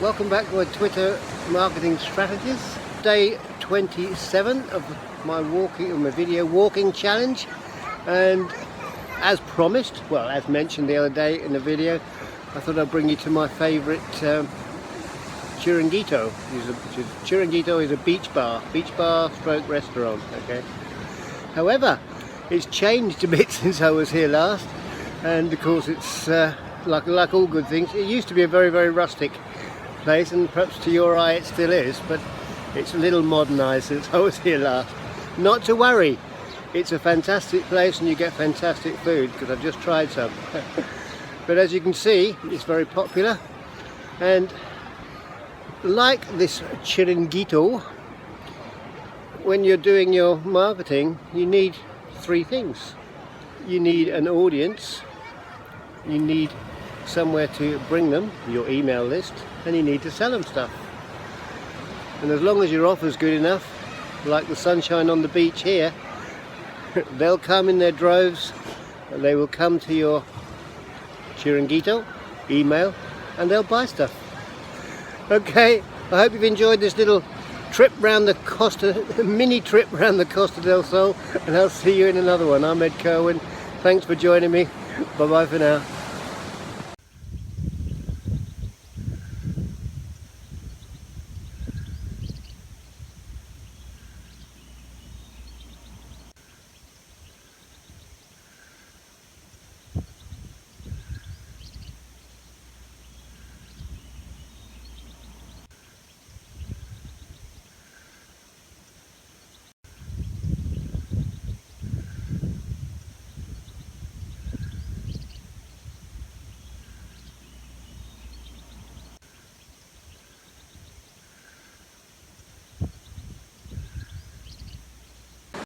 Welcome back to my Twitter marketing strategies. Day 27 of my video walking challenge, and as promised, well, as mentioned the other day in the video, I thought I'd bring you to my favourite Chiringuito. Chiringuito is a beach bar stroke restaurant. Okay. However, it's changed a bit since I was here last, and of course it's like all good things. It used to be a very, very rustic place, and perhaps to your eye it still is, but it's a little modernised since I was here last. Not to worry, it's a fantastic place and you get fantastic food, because I've just tried some. But as you can see, it's very popular, and like this Chiringuito, when you're doing your marketing, you need three things. You need an audience, you need somewhere to bring them, your email list, and you need to sell them stuff. And as long as your offer's good enough, like the sunshine on the beach here, they'll come in their droves, and they will come to your Chiringuito email and they'll buy stuff. Okay, I hope you've enjoyed this little trip round the mini trip around the Costa del Sol, and I'll see you in another one. I'm Kirwan. Thanks for joining me. Bye bye for now.